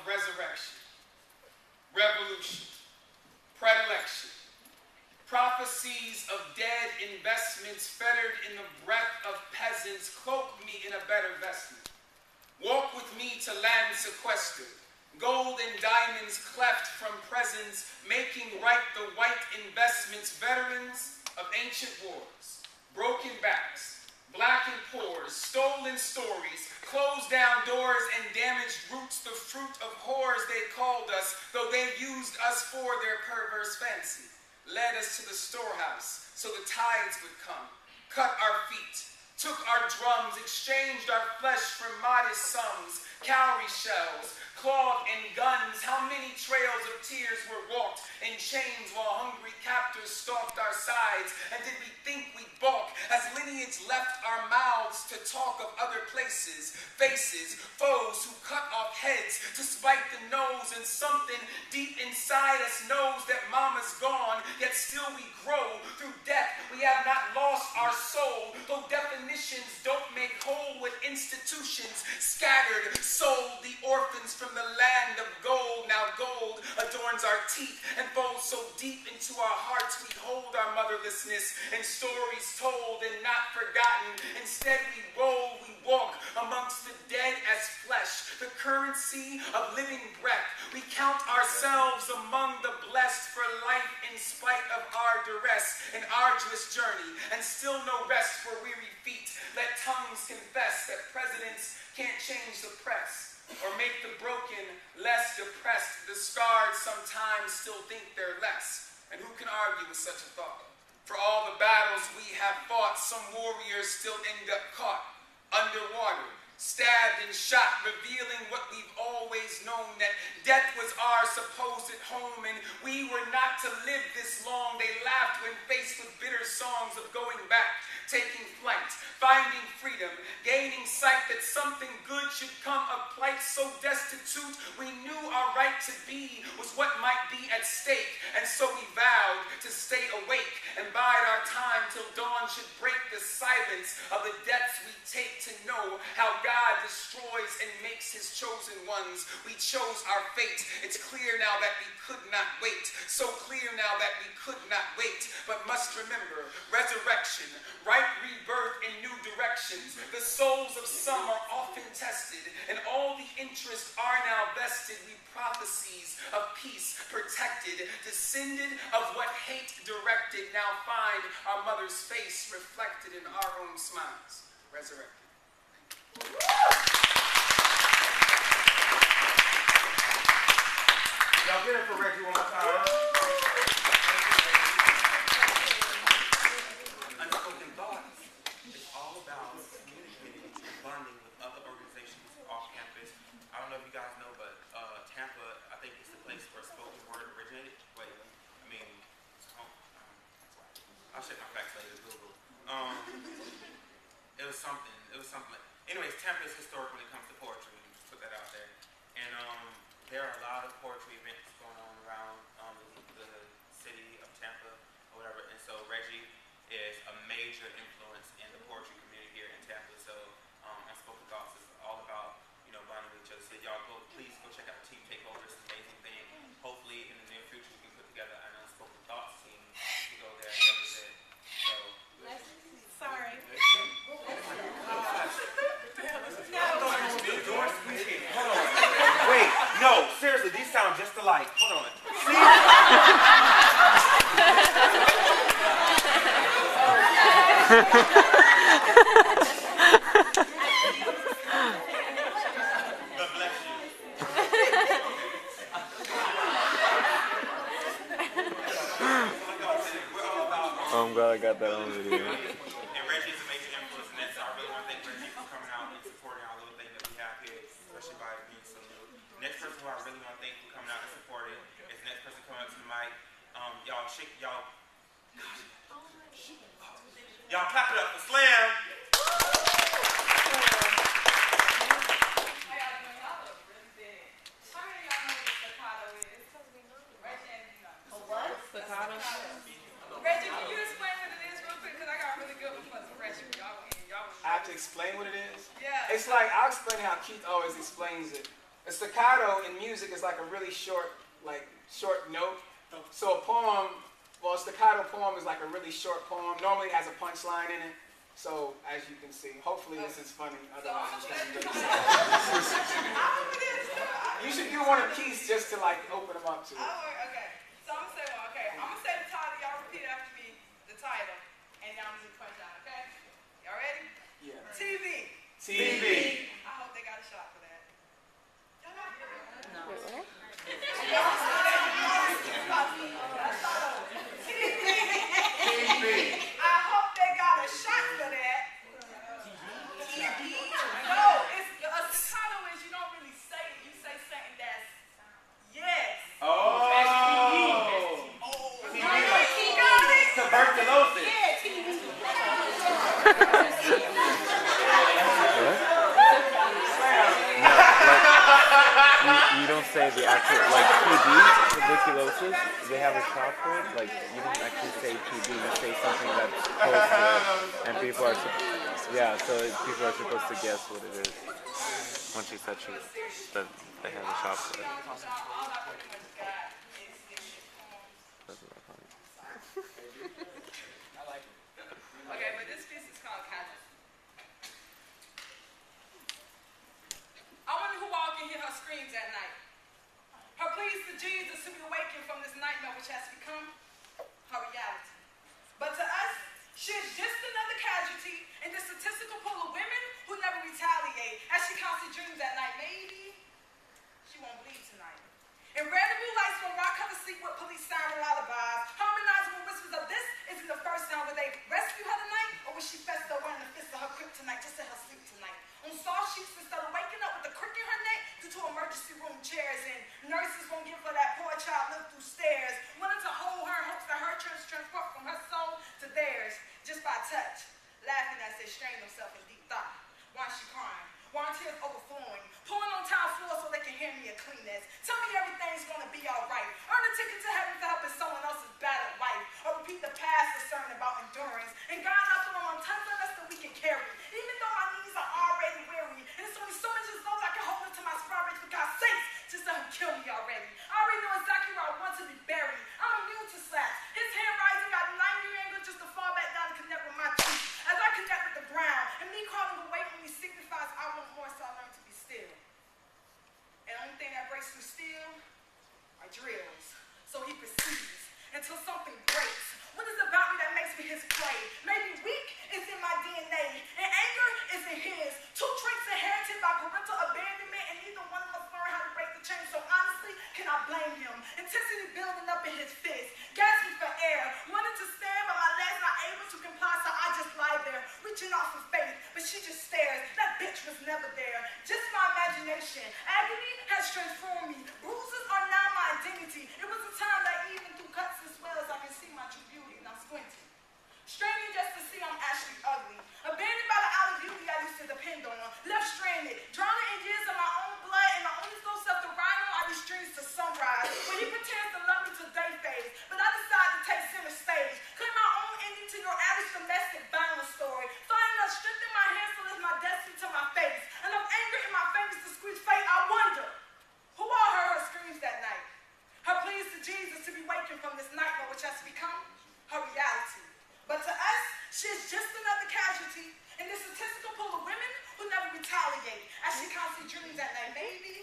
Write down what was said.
resurrection, revolution, predilection, prophecies of dead investments fettered in the breath of peasants, cloak me in a better vestment. Walk with me to land sequestered, gold and diamonds cleft from presents, making right the white investments, veterans of ancient wars, broken backs, blackened pores, stolen stories, closed down doors and damaged roots, the fruit of whores they called us, though they used us for their perverse fancy, led us to the storehouse so the tides would come, cut our feet, took our drums, exchanged our flesh for modest sums, cowrie shells, cloth and guns. How many trails of tears were walked in chains while hungry captors stalked our sides? And did we think we'd balk as lineage left our mouths to talk of other places, faces, foes who cut off heads to spike the nose, and something deep inside us knows that mama's gone, yet still we grow through death. We have not lost our soul, though definitions don't make whole with institutions scattered, sold the orphans from the land of gold. Now gold adorns our teeth and folds so deep into our hearts we hold our motherlessness and stories told and not forgotten. Instead we roll, we walk amongst the dead as flesh, the currency of living breath. We count ourselves among the blessed for life in spite of our duress, an arduous journey and still no rest for weary feet. Let tongues confess that presidents can't change the press or make the broken less depressed. The scarred sometimes still think they're less. And who can argue with such a thought? For all the battles we have fought, some warriors still end up caught underwater, stabbed and shot, revealing what we've always known, that death was our supposed home, and we were not to live this long. They laughed when faced with bitter songs of going back, taking flight, finding freedom, gaining sight that something good should come of plight so destitute we knew our right to be was what might be at stake, and so we vowed to stay awake and bide our time till dawn should break the silence of the debts we take to know how God destroys and makes his chosen ones. We chose our fate. It's clear now that we could not wait, so clear now that we could not wait, but must remember resurrection, right rebirth in new directions. The souls of some are often tested, and all the interests are now vested. We prophecies of peace protected, descended of what hate directed, now find our mother's face reflected in our own smiles. Resurrected. Y'all get it for Reggie one more time. Unspoken Thoughts is all about communicating and bonding with other organizations off campus. I don't know if you guys know, but Tampa, I think, is the place where spoken word originated. Wait, I mean, I'll check my facts later, Google. It was something. Anyways, Tampa is historic when it comes to poetry. Just put that out there. And there are a lot of poetry events going on around the city of Tampa or whatever. And so Reggie is a major influence in the poetry community here in Tampa. So Unspoken Thoughts is all about, bonding with each other. So y'all please go check out the Team Takeover. It's an amazing thing. Hopefully in the near future we can put together an Unspoken Thoughts team to go there and represent. So Sorry. Hold on. Wait, no, seriously, these sound just alike. Hold on. See? God bless you. We're all about. Oh, I'm glad I got that on video. And Reggie is a major influence, and that's, I really want to thank Reggie for coming out and supporting our little thing that we have here, especially by being so new. Next person who I really want to thank for coming out and supporting is the next person coming up to the mic. Y'all clap it up for Slam. Staccato. Reggie, can you explain what it is real quick? Because I got really good with fuzzy freshmen. Y'all I have to explain what it is? Yeah. It's like, I'll explain how Keith always explains it. A staccato in music is like a really short note. So a poem, well, a staccato poem is like a really short poem. Normally it has a punchline in it. So as you can see, hopefully this is funny. Otherwise it's gonna be really sad. You should do one apiece just to like open them up to it. Okay. So I'm gonna say one. Okay. I'm gonna say the title. Y'all repeat after me. The title, and y'all need to punch out. Okay. Y'all ready? Yeah. TV. TV. I hope they got a shot for that. Y'all not here? No. TV. I hope they got a shot for that. No, it's a staccato is you don't really say it. You say something that's yes. Oh. You got it? Tuberculosis. Yeah, TV. You don't say the actual, like TB, tuberculosis, they have a shot for it. Like, you don't actually say TB, you say something that's close to it. And people are, people are supposed to guess what it is. Once you touch it, that they have a shot for it. That's not funny. Okay, but this piece is called Casual. I wonder who all can hear her screams at night. Her pleas to Jesus to be awakened from this nightmare which has become her reality. But to us, she is just another casualty in the statistical pool of women who never retaliate as she constantly dreams at night. Maybe she won't bleed tonight. In random blue lights will rock her to sleep with police siren lullabies, harmonizing with whispers of this isn't the first time where they rescue her tonight, or will she fess the one in the fist of her kryptonite just to her sleep tonight. On soft sheets instead of waking up with a crick in her neck due to emergency room chairs, and nurses won't give her that poor child lift through stairs, wanting to hold her in hopes that her transport from her soul to theirs just by touch, laughing as they strain themselves in deep thought. Why is she crying? Why are tears overflowing? Pouring on tile floor so they can hear me a cleanest. Tell me everything's gonna be alright. Earn a ticket to heaven for helping someone else's battered wife. Or repeat the past concern about endurance. And God not throwing on tons of us that we can carry. Even though my knees are already weary. And it's only so much as though I can hold into my spine for God's sake. Just let him kill me already. I already know exactly where I want to be buried. I'm immune to slaps. His hand rising at 90 angle just to fall back down and connect with my truth. As I connect with the ground. And me crawling away from me signifies I want more, so I learn to be still. And the only thing that breaks through steel are drills. So he perceives until something breaks. What is about me that makes me his prey? Maybe weak is in my DNA, and anger is in his. Two traits inherited by parental abandonment, and neither one of us learn how to break the chain. So honestly, can I blame him? Intensity building up in his fist, gasping for air, wanting to stand, but my legs not able to comply, so I just lie there, reaching out for faith, but she just stares. That bitch was never there, just my imagination. Agony has transformed me. Bruises are now my identity. It was a time that even through cuts and swells, I can see my true beauty, and I'm squinting. Straining just to see I'm actually ugly. Abandoned by the outer beauty I used to depend on. Left stranded, drowning in years of my own blood, and the only soul self to ride on are these streets to sunrise. When he pretends to love me till day fades, but I decide to take center stage. Claim my own ending to your average domestic violence story. Find enough strength in my hands to lift my destiny to my face. Enough anger in my fingers to squeeze fate. I wonder, who all heard her screams that night? Her pleas to Jesus to be wakened from this nightmare which has become her reality. But to us, she is just another casualty in this statistical pool of women who never retaliate as she constantly dreams at night. Maybe